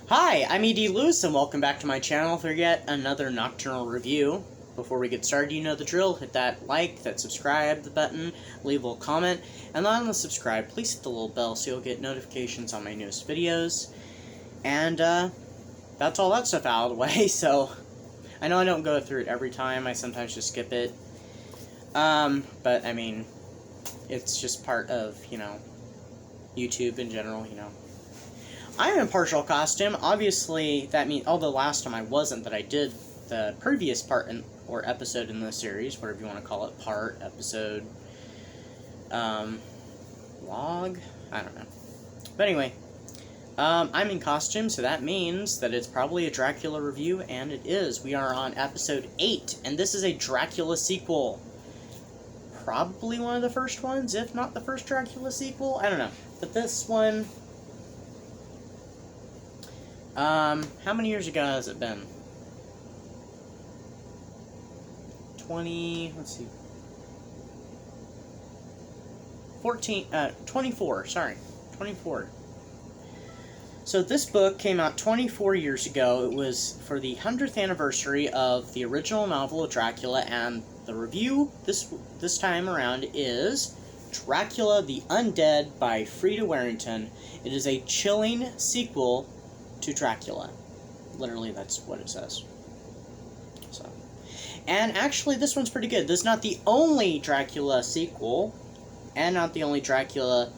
Hi, I'm E.D. Lewis, and welcome back to my channel for yet another nocturnal review. Before we get started, you know the drill. Hit that like, that subscribe the button, leave a little comment, and on the subscribe, please hit the little bell so you'll get notifications on my newest videos. And, that's all that stuff out of the way, so I know I don't go through it every time, I sometimes just skip it. But, I mean, it's just part of, YouTube in general, I'm in partial costume. Obviously, that means, although last time I wasn't, that I did the previous part or episode in the series, whatever you want to call it, part, episode, vlog, I don't know. But anyway, I'm in costume, so that means that it's probably a Dracula review, and it is. We are on episode 8, and this is a Dracula sequel. Probably one of the first ones, if not the first Dracula sequel, I don't know. But this one... how many years ago has it been? 24, sorry. 24. So this book came out 24 years ago. It was for the 100th anniversary of the original novel of Dracula, and the review this time around is Dracula the Undead by Freda Warrington. It is a chilling sequel to Dracula. Literally, that's what it says. So, and actually, this one's pretty good. This is not the only Dracula sequel, and not the only Dracula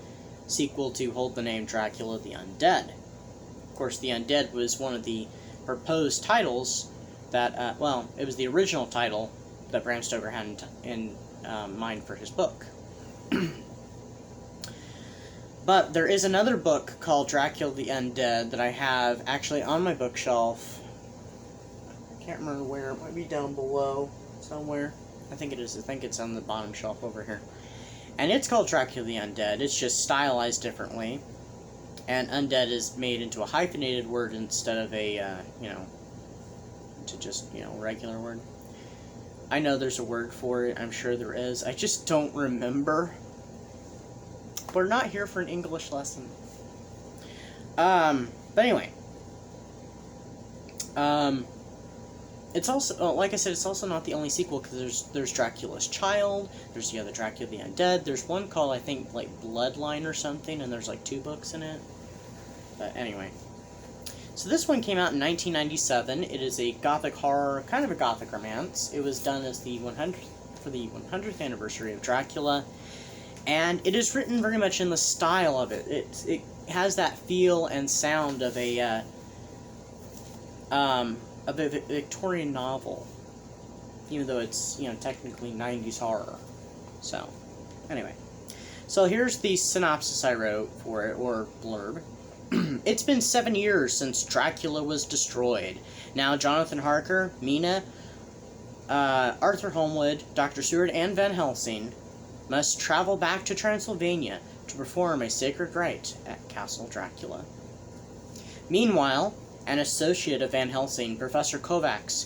sequel to hold the name Dracula the Undead. Of course, the Undead was one of the proposed titles that, well, it was the original title that Bram Stoker had in mind for his book. But there is another book called Dracula the Undead that I have actually on my bookshelf. I can't remember where. It might be down below somewhere. I think it is. I think it's on the bottom shelf over here. And it's called Dracula the Undead. It's just stylized differently. And undead is made into a hyphenated word instead of a, regular word. I know there's a word for it. I'm sure there is. I just don't remember. We're not here for an English lesson. But anyway. It's also, like I said, it's also not the only sequel, because there's Dracula's Child, there's the other Dracula the Undead, there's one called, I think, like, Bloodline or something, and there's, like, 2 books in it. But anyway. So this one came out in 1997. It is a gothic horror, kind of a gothic romance. It was done as the 100th anniversary of Dracula. And it is written very much in the style of it. It has that feel and sound of a Victorian novel, even though it's technically 90s horror. So, anyway, so here's the synopsis I wrote for it, or blurb. It's been 7 years since Dracula was destroyed. Now Jonathan Harker, Mina, Arthur Holmwood, Dr. Seward, and Van Helsing must travel back to Transylvania to perform a sacred rite at Castle Dracula. Meanwhile, an associate of Van Helsing, Professor Kovacs,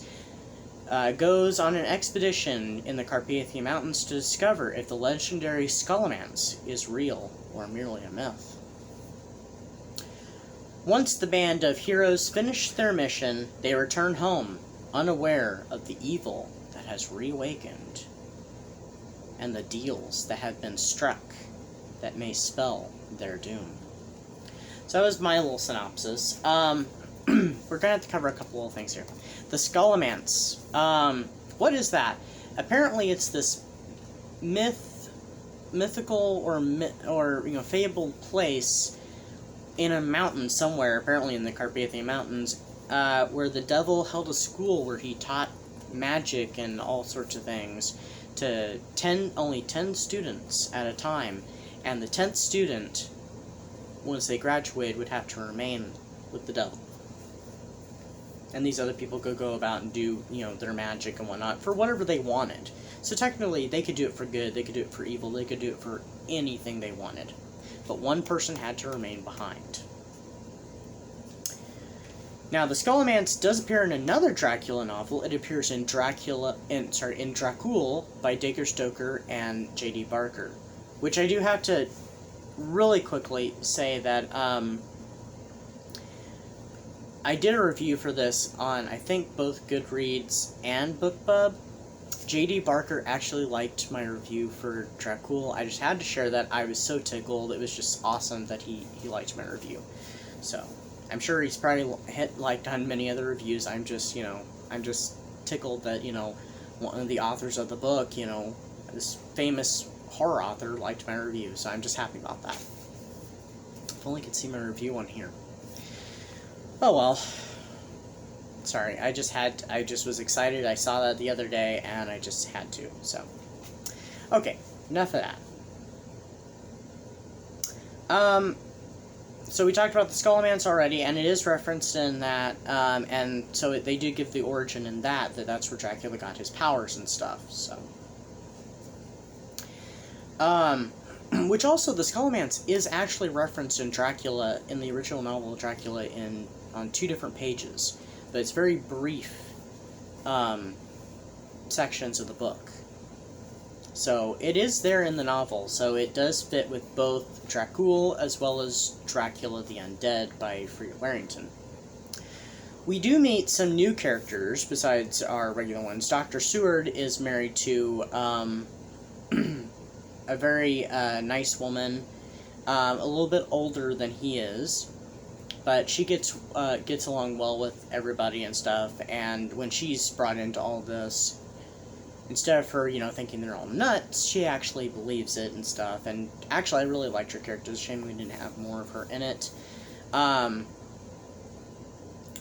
goes on an expedition in the Carpathian Mountains to discover if the legendary Scallamance is real or merely a myth. Once the band of heroes finish their mission, they return home, unaware of the evil that has reawakened, and the deals that have been struck that may spell their doom. So that was my little synopsis. We're gonna have to cover a couple of things here. The Scallamance. What is that? Apparently it's this mythical or fabled place in a mountain somewhere, apparently in the Carpathian Mountains, where the devil held a school where he taught magic and all sorts of things to only 10 students at a time, and the 10th student, once they graduated, would have to remain with the devil. And these other people could go about and do, their magic and whatnot for whatever they wanted. So technically, they could do it for good, they could do it for evil, they could do it for anything they wanted. But one person had to remain behind. Now, the Scallamance does appear in another Dracula novel. It appears in Dracula by Bram Stoker and J.D. Barker, which I do have to really quickly say that I did a review for this on, I think, both Goodreads and BookBub. J.D. Barker actually liked my review for Dracula. I just had to share that. I was so tickled. It was just awesome that he liked my review. So, I'm sure he's probably liked on many other reviews. I'm just, I'm just tickled that, one of the authors of the book, this famous horror author liked my review. So I'm just happy about that. If only could see my review on here. Oh well. Sorry, I just was excited. I saw that the other day, and I just had to, so. Okay, enough of that. So we talked about the Skullmancer already, and it is referenced in that, and so they do give the origin in that's where Dracula got his powers and stuff, so. Which also, the Skullmancer is actually referenced in Dracula, in the original novel Dracula, on 2 different pages. But it's very brief sections of the book. So it is there in the novel, so it does fit with both Dracula as well as Dracula the Undead by Freda Warrington. We do meet some new characters besides our regular ones. Dr. Seward is married to a very nice woman, a little bit older than he is. But she gets along well with everybody and stuff, and when she's brought into all this, instead of her, thinking they're all nuts, she actually believes it and stuff, and actually I really liked her character. It's a shame we didn't have more of her in it.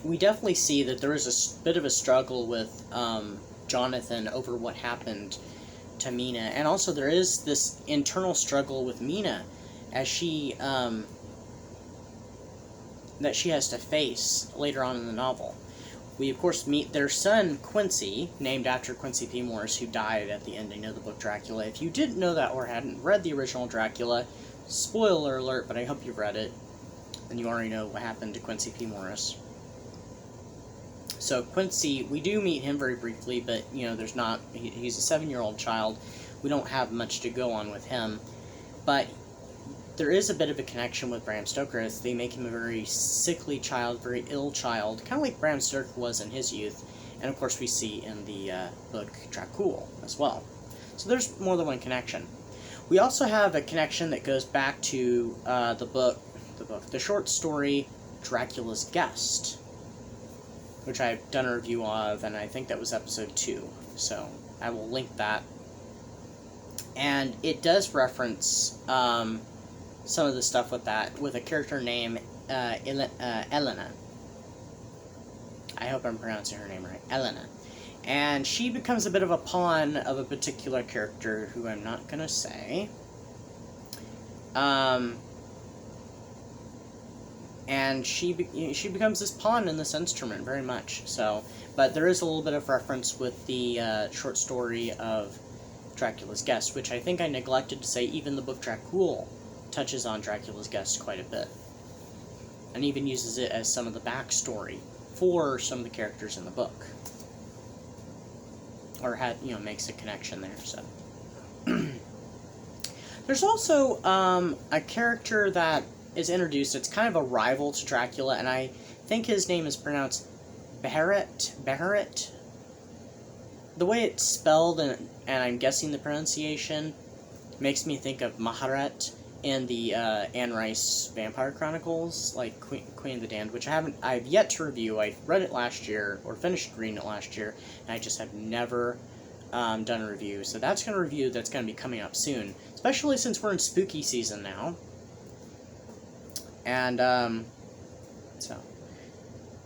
We definitely see that there is a bit of a struggle with Jonathan over what happened to Mina, and also there is this internal struggle with Mina as she, that she has to face later on in the novel. We, of course, meet their son, Quincy, named after Quincy P. Morris, who died at the ending of the book Dracula. If you didn't know that or hadn't read the original Dracula, spoiler alert, but I hope you've read it, and you already know what happened to Quincy P. Morris. So Quincy, we do meet him very briefly, but, there's not, he's a 7-year-old child. We don't have much to go on with him, but there is a bit of a connection with Bram Stoker, as they make him a very sickly child, very ill child, kind of like Bram Stoker was in his youth, and of course we see in the book Dracula as well. So there's more than one connection. We also have a connection that goes back to the short story Dracula's Guest, which I've done a review of, and I think that was episode 2, so I will link that. And it does reference some of the stuff with that, with a character named Elena. I hope I'm pronouncing her name right. Elena. And she becomes a bit of a pawn of a particular character who I'm not going to say. And she becomes this pawn in this instrument, very much so. But there is a little bit of reference with the short story of Dracula's Guest, which I think I neglected to say even the book Dracula touches on Dracula's Guest quite a bit, and even uses it as some of the backstory for some of the characters in the book, or makes a connection there. So there's also a character that is introduced. It's kind of a rival to Dracula, and I think his name is pronounced Beharet. The way it's spelled, and I'm guessing the pronunciation, makes me think of Maharet in the Anne Rice Vampire Chronicles, like Queen of the Damned, which I've yet to review. I read it last year, or finished reading it last year, and I just have never done a review. So that's going to be coming up soon, especially since we're in spooky season now. And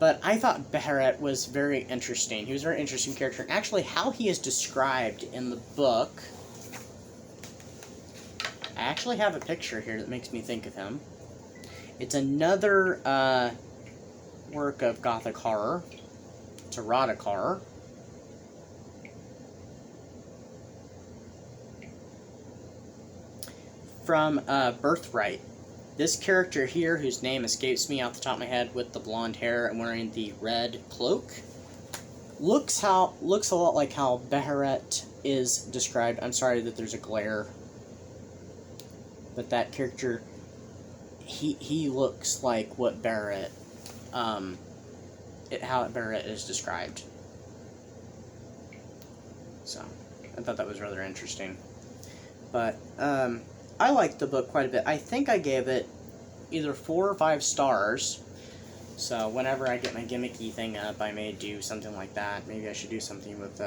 but I thought Beharet was very interesting. He was a very interesting character, and actually how he is described in the book, I actually have a picture here that makes me think of him. It's another work of Gothic horror. It's erotic horror. From Birthright. This character here, whose name escapes me off the top of my head, with the blonde hair and wearing the red cloak, looks a lot like how Beharet is described. I'm sorry that there's a glare. But that character, he looks like what Beharet however it is described. So, I thought that was rather interesting. But, I liked the book quite a bit. I think I gave it either 4 or 5 stars. So, whenever I get my gimmicky thing up, I may do something like that. Maybe I should do something with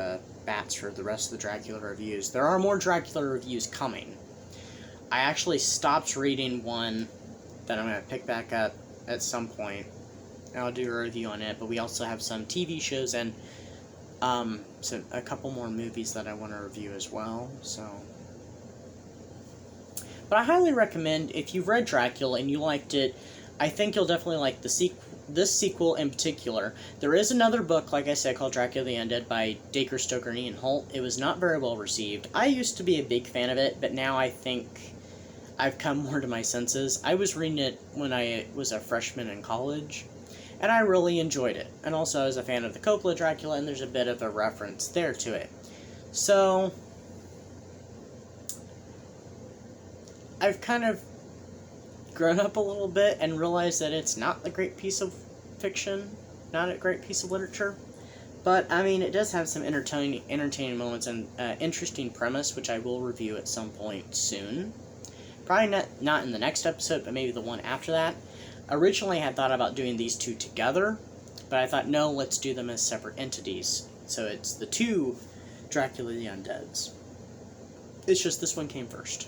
bats for the rest of the Dracula reviews. There are more Dracula reviews coming. I actually stopped reading one that I'm going to pick back up at some point. And I'll do a review on it, but we also have some TV shows and a couple more movies that I want to review as well, so... But I highly recommend, if you've read Dracula and you liked it, I think you'll definitely like this sequel in particular. There is another book, like I said, called Dracula the Undead by Dacre, Stoker, and Ian Holt. It was not very well received. I used to be a big fan of it, but now I think I've come more to my senses. I was reading it when I was a freshman in college, and I really enjoyed it. And also I was a fan of the Coppola Dracula, and there's a bit of a reference there to it. So I've kind of grown up a little bit and realized that it's not a great piece of fiction, not a great piece of literature. But, I mean, it does have some entertaining moments and interesting premise, which I will review at some point soon. Probably not in the next episode, but maybe the one after that. Originally, I had thought about doing these two together, but I thought, no, let's do them as separate entities. So it's the two Dracula the Undeads. It's just this one came first.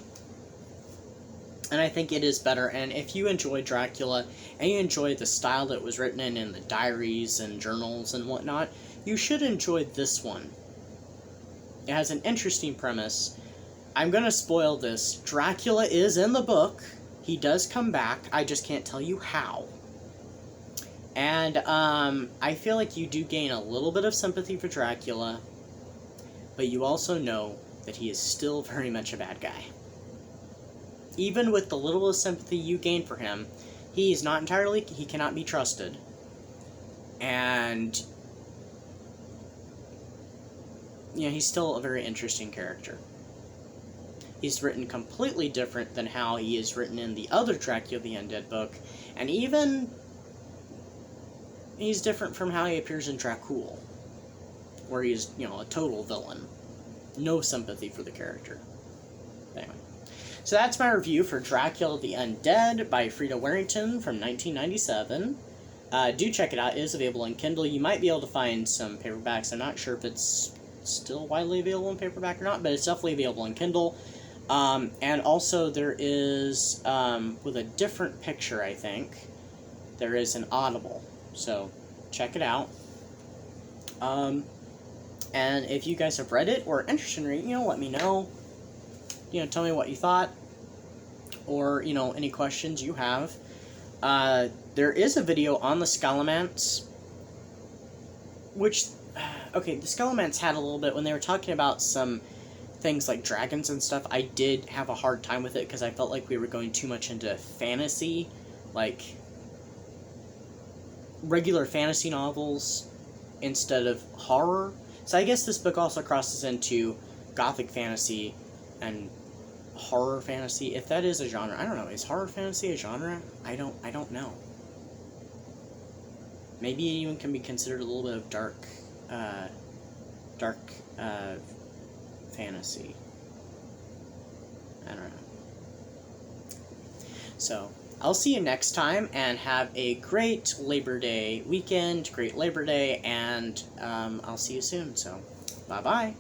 And I think it is better, and if you enjoy Dracula, and you enjoy the style that was written in the diaries and journals and whatnot, you should enjoy this one. It has an interesting premise. I'm going to spoil this. Dracula is in the book. He does come back. I just can't tell you how. And I feel like you do gain a little bit of sympathy for Dracula, but you also know that he is still very much a bad guy. Even with the littlest sympathy you gain for him, he cannot be trusted. And, you know, he's still a very interesting character. He's written completely different than how he is written in the other Dracula the Undead book, and even he's different from how he appears in Dracula, where he's, you know, a total villain. No sympathy for the character. Anyway. So that's my review for Dracula the Undead by Freda Warrington from 1997. Do check it out. It is available in Kindle. You might be able to find some paperbacks. I'm not sure if it's still widely available in paperback or not, but it's definitely available in Kindle. And also there is, with a different picture, I think, there is an Audible. So check it out. And if you guys have read it or are interested in reading, you know, let me know. You know, tell me what you thought, or, you know, any questions you have. There is a video on the Scallamance, which, okay, the Scallamance had a little bit, when they were talking about some things like dragons and stuff, I did have a hard time with it, because I felt like we were going too much into fantasy, like, regular fantasy novels, instead of horror. So I guess this book also crosses into gothic fantasy and horror fantasy, if that is a genre. I don't know. Is horror fantasy a genre? I don't know. Maybe it even can be considered a little bit of dark fantasy. I don't know. So, I'll see you next time, and have a great Labor Day weekend, great Labor Day, and I'll see you soon. So, bye-bye.